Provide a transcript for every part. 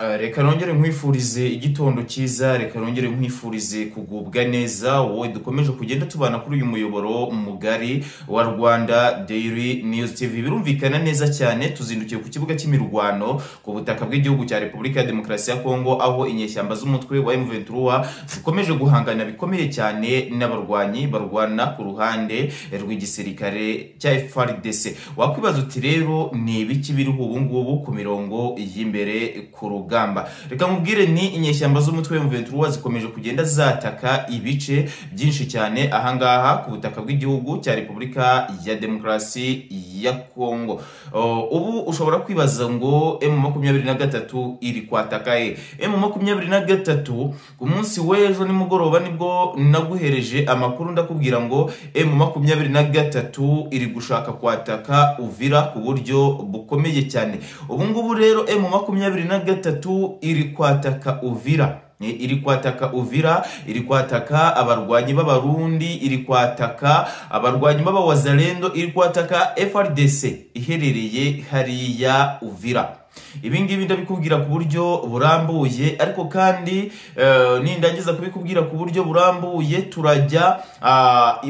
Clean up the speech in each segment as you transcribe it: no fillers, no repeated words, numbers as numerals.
Reka nongere nkwifurize igitondo cyiza, reka nongere nkwifurize kugubwa neza wowe dukomeje kugenda tubana kuri uyu muyoboro mugari wa Rwanda Daily News TV. Birumvikana neza cyane tuzindukiye ku kibuga cy'imirwano ku butaka bw'igihugu cya Repubulika ya Demokarasi ya Kongo, aho inyeshyamba z'umutwe wa M23 zikomeje guhangana bikomeye cyane n'abarwanyi barwana ku ruhande rw'igisirikare cya FARDC. Wakwibaza uti rero ni ibiki biriho ubu ngubu ku mirongo y'imbere ku rugamba? Reka mubwire ni inyeshyamba z'umutwe wa M23 zikomeje kugenda zataka ibice byinshi cyane ahangaha ku butaka bw'igihugu cya Repubulika ya Demokarasi ya Kongo. Ubu ushobora kwibaza ngo M23 iri kwataka M23 ku munsi w'ejo nimugoroba nibwo naguhereje amakuru ndakubwira ngo M23 iri gushaka kwataka Uvira ku buryo bukomeye cyane. Ubu ngubu rero M23 iri kwataka Uvira, iri kwataka abarwanyi b'abarundi, iri kwataka abarwanyi b'abawazalendo, iri kwataka FARDC iherereye hariya Uvira. Ibingibi ndabikubwira ku buryo burambuye, ariko kandi nindangiza kubikubwira ku buryo burambuye turajya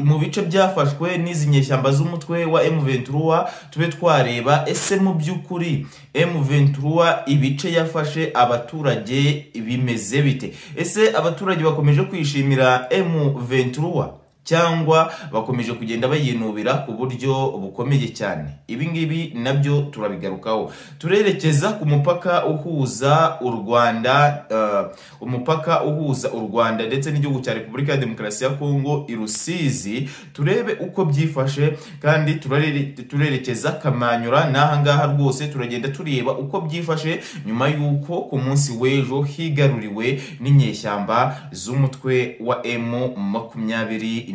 mu bice byafashwe n'izi nyeshyamba z'umutwe wa M23 tube twareba ese mu by'ukuri M23 ibice yafashe abaturage bimeze bite. Ese abaturage bakomeje kwishimira M23 cyangwa bakomeje kugenda bayinubira ku buryo bukomeye cyane? Ibi ngibi nabyo turabigarukaho. Turerekeza ku mupaka uhuza u Rwanda ndetse n'igihugu cya Repubulika ya Demokarasi ya Kongo i Rusizi, turebe uko byifashe, kandi turerekeza Kamanyura n'ahangaha rwose turagenda tureba uko byifashe nyuma y'uko ku munsi w'ejo higaruriwe n'inyeshyamba z'umutwe wa M23.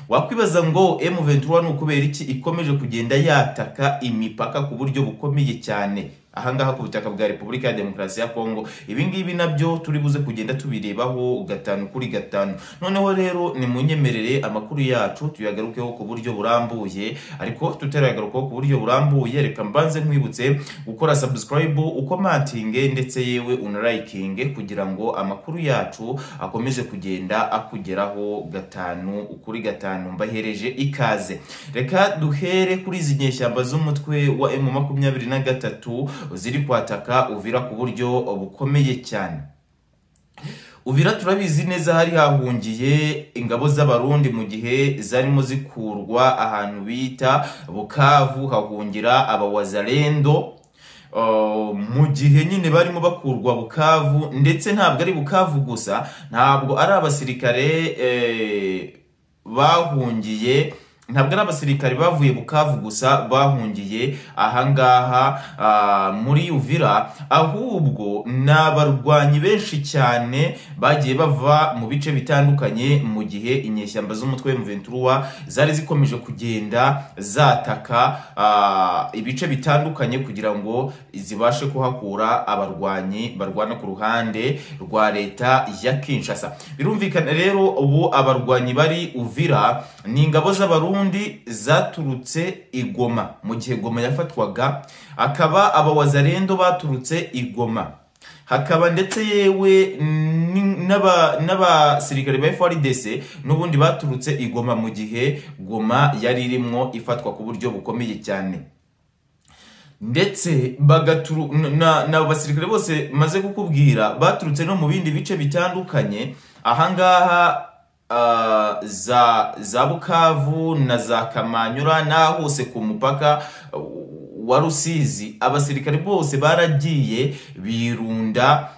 Wakwibaza ngo M23 n'ukubera iki ikomeje kugenda yataka imipaka ku buryo bukomeye cyane ahangaha ku butaka bwa Repubulika ya Demokarasi ya Kongo? Ibi ngibi nabyo turi buze kugenda tubirebaho gatanu kuri gatanu. Noneho rero ni munyemerere amakuru yacu tuyagarukeho ku buryo burambuye, ariko tutaragarukaho ku buryo burambuye reka mbanze nkwibutse gukora subscribe, ukomantinge ndetse yewe unalikinge kugira ngo amakuru yacu akomeze kugenda akugeraho gatanu kuri gatanu. Mbahereje ikaze. Reka duhere kuri izi nyeshyamba z'umutwe wa M23 ziri kwataka Uvira ku buryo bukomeye cyane. Uvira turabizi neza hari hahungiye ingabo z'abarundi mu gihe zarimo zikurwa ahantu bita Bukavu, hahungira abawazalendo mu gihe nyine barimo bakurwa Bukavu. Ndetse ntabwo ari Bukavu gusa, ntabwo ari abasirikare bahungiye, ntabwo ari abasirikari bavuye Bukavu gusa bahungiye ahangaha muri Uvira, ahubwo n'abarwanyi benshi cyane bagiye bava mu bice bitandukanye mu gihe inyeshyamba z'umutwe wa M23 zari zikomeje kugenda zataka ibice bitandukanye kugira ngo zibashe kuhakura abarwanyi barwana ku ruhande rwa leta ya Kinshasa. Birumvikana rero ubu abarwanyi bari Uvira ni ingabo z'abarundi zaturutse i Goma mu gihe Goma yafatwaga, akaba abawazalendo baturutse i Goma, hakaba ndetse yewe n'abasirikare ba FARDC n'ubundi baturutse i Goma mu gihe Goma yari irimo ifatwa ku buryo bukomeye cyane. Ndetse n'abasirikare bose maze kukubwira baturutse no mu bindi bice bitandukanye ahangaha za Bukavu na za Kamanyura na hose ku mupaka wa Rusizi. Abasirikare bose baragiye birunda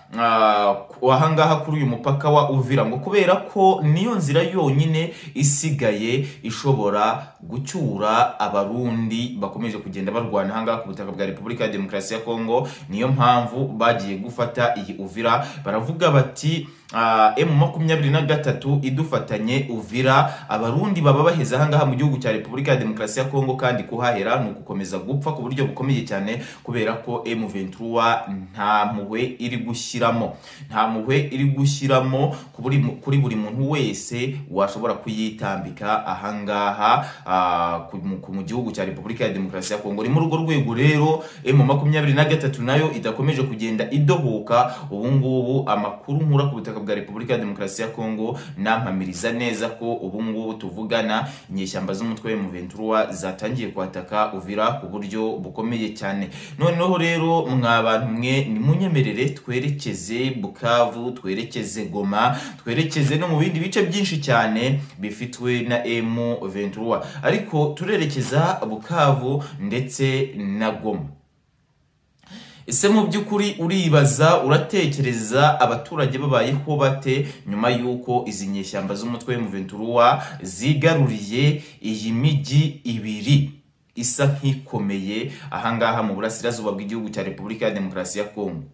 ahangaha kuri uyu mupaka wa Uvira, ngo kubera ko niyo nzira yonyine isigaye ishobora gucyura abarundi bakomeje kugenda barwana ahangaha ku butaka bwa Repubulika ya Demokarasi ya Kongo. Niyo mpamvu bagiye gufata iyi Uvira. Baravuga bati M23 idufatanye Uvira, abarundi baba baheze ahangaha mu gihugu cya Repubulika ya Demokarasi ya Kongo, kandi kuhahera ni ugukomeza gupfa ku buryo bukomeye cyane, kubera ko M23 nta mpuhwe iri gushyira gushyiramo, nta mpuhwe iri gushyiramo kuri buri muntu wese washobora kuyitambika ahangaha mu gihugu cya Repubulika ya Demokarasi ya Kongo. Ni muri urwo rwego rero M23 nayo idakomeje kugenda idohoka. Ubu ngubu amakuru nkura ku butaka bwa Repubulika ya Demokarasi ya Kongo nampamiriza neza ko ubu ngubu tuvugana inyeshyamba z'umutwe wa M23 zatangiye kwataka Uvira ku buryo bukomeye cyane. Noneho rero mwabantu mwe ni munyemerere twerekeze Bukavu, twerekeze Goma, twerekeze no mu bindi bice byinshi cyane bifitwe na M23, ariko turerekeza Bukavu ndetse na Goma. Ese mu by'ukuri uribaza, uratekereza abaturage babayeho bate nyuma yuko izi nyeshyamba z'umutwe wa M23 zigaruriye iyi migi ibiri isa nk'ikomeye ahangaha mu burasirazuba bw'igihugu cya Repubulika ya Demokarasi ya Kongo?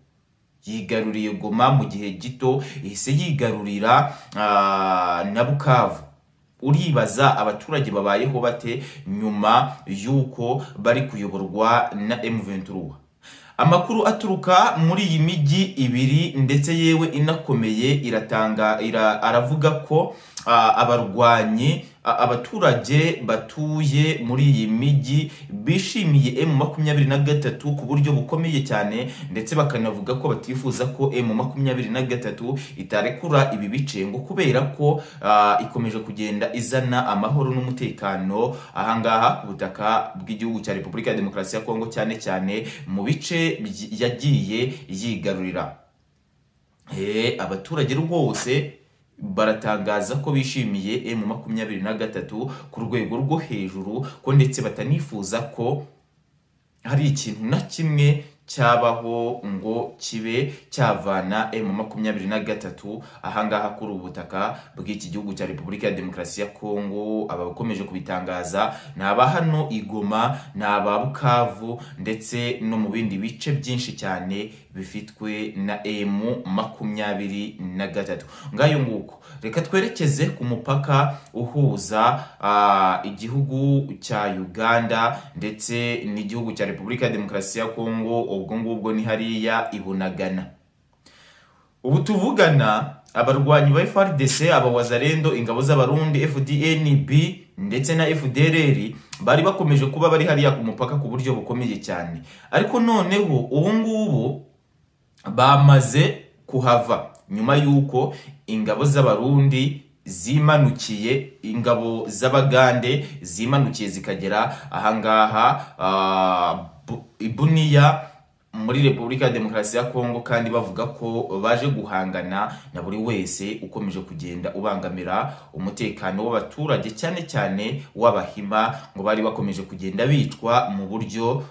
Yigaruriye Goma mu gihe gito, ihise yigarurira na Bukavu. Uribaza abaturage babayeho bate nyuma yuko bari kuyoborwa na M23? Amakuru aturuka muri iyi migi ibiri ndetse yewe inakomeye aravuga ko abaturage batuye muri iyi migi bishimiye M23 ku buryo bukomeye cyane, ndetse bakanavuga ko batifuza ko M23 itarekura ibi bice ngo kubera ko ikomeje kugenda izana amahoro n'umutekano ahangaha ku butaka bw'igihugu cya Repubulika ya Demokarasi ya Kongo, cyane cyane mu bice yagiye yigarurira. Abaturage rwose baratangaza ko bishimiye M23 ku rwego rwo hejuru, ko ndetse batanifuza ko hari ikintu na kimwe cyabaho ngo kibe cyavana M23 ahangaha kuri ubutaka bw'iki gihugu cya Repubulika ya Demokarasi ya Kongo. Aba bakomeje kubitangaza ni aba hano Igoma, ni aba Bukavu ndetse no mu bindi bice byinshi cyane bifitwe na M23. Ngayo nguko reka twerekeze ku mupaka uhuza igihugu cya Uganda ndetse n'igihugu cya Repubulika ya Demokarasi ya Kongo. Ubwo ngubwo ni hariya Ibunagana. Ubu tuvugana abarwanyi ba FARDC, abawazarendo, ingabo z'abarundi FDNB ndetse na FDLR bari bakomeje kuba bari hariya ku mupaka ku buryo bukomeye cyane, ariko noneho ubu ngubu bamaze kuhava nyuma yuko ingabo z'abarundi zimanukiye, ingabo z'abagande zimanukiye zikagera ahangaha Ibuniya muri Repubulika ya Demokarasi ya Kongo, kandi bavuga ko baje guhangana na buri wese ukomeje kugenda ubangamira umutekano w'abaturage, cyane cyane w'Abahima, ngo bari bakomeje kugenda bicwa mu buryo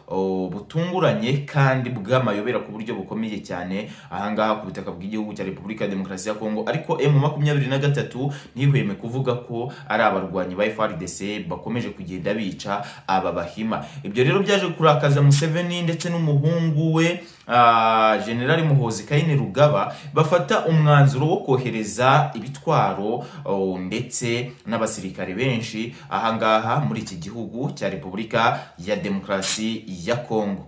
butunguranye kandi bw'amayobera ku buryo bukomeye cyane ahangaha ku butaka bw'igihugu cya Repubulika ya Demokarasi ya Kongo. Ariko M23 ntihweme kuvuga ko ari abarwanyi ba FARDC bakomeje kugenda bica aba Bahima. Ibyo rero byaje kurakaza Museveni ndetse n'umuhungu we General Muhozi Kainerugaba, bafata umwanzuro wo kohereza ibitwaro ndetse n'abasirikare benshi ahangaha muri iki gihugu cya Repubulika ya Demokarasi ya Kongo.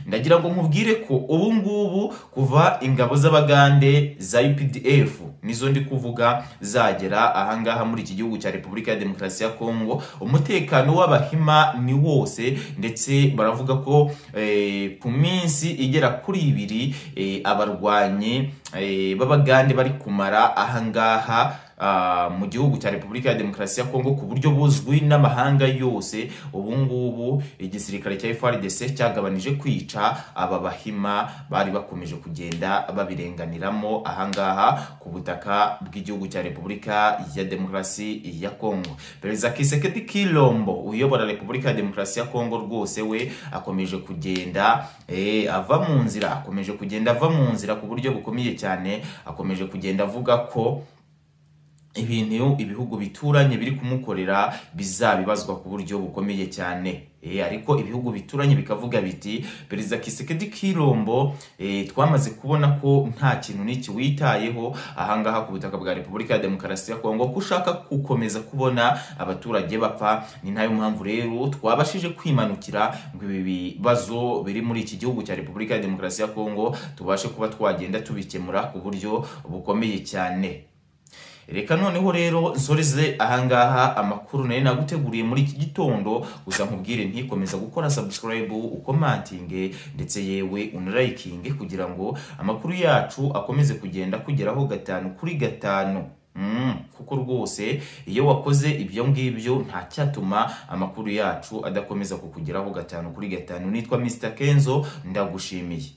Ndagira ngo nkubwire ko ubu ngubu kuva ingabo z'abagande za UPDF nizo ndi kuvuga zagera ahangaha muri iki gihugu cya Repubulika ya Demokarasi ya Kongo, umutekano w'Abahima ni wose, ndetse baravuga ko ku minsi igera kuri 2 abarwanyi b'abagande bari kumara ahangaha mu gihugu cya Repubulika ya Demokarasi ya Kongo ku buryo buzwi n'amahanga yose. Ubu ngubu igisirikare cya FARDC cyagabanije kwica aba Bahima bari bakomeje kugenda babirenganiramo ahangaha ku butaka bw'igihugu cya Repubulika ya Demokarasi ya Kongo. Perezida Kisekedi Kilombo uyobora Repubulika ya Demokarasi ya Kongo rwose we akomeje kugenda ava mu nzira, ku buryo bukomeye cyane. Akomeje kugenda avuga ko ibintu ibihugu bituranye biri kumukorera bizabibazwa ku buryo bukomeye cyane. Ariko ibihugu bituranye bikavuga biti Perezida Tshisekedi Tshilombo twamaze kubona ko nta kintu n'iki witayeho ahangaha ku butaka bwa Repubulika ya Demokarasi ya Kongo, ko ushaka gukomeza kubona abaturage bapfa. Ni nayo mpamvu rero twabashije kwimanukira ngo ibi bibazo biri muri iki gihugu cya Repubulika ya Demokarasi ya Kongo tubashe kuba twagenda tubikemura ku buryo bukomeye cyane. Reka noneho rero nsoreze ahangaha amakuru nari naguteguriye muri iki gitondo. Gusa nkubwire ntikomeza gukora subscribe, ukomantinge ndetse yewe unalikinge kugira ngo amakuru yacu akomeze kugenda kugeraho 5 kuri 5. Kuko rwose iyo wakoze ibyo ngibyo nta cyatuma amakuru yacu adakomeza kukugeraho 5 kuri 5. Nitwa Mr Kenzo, ndagushimiye.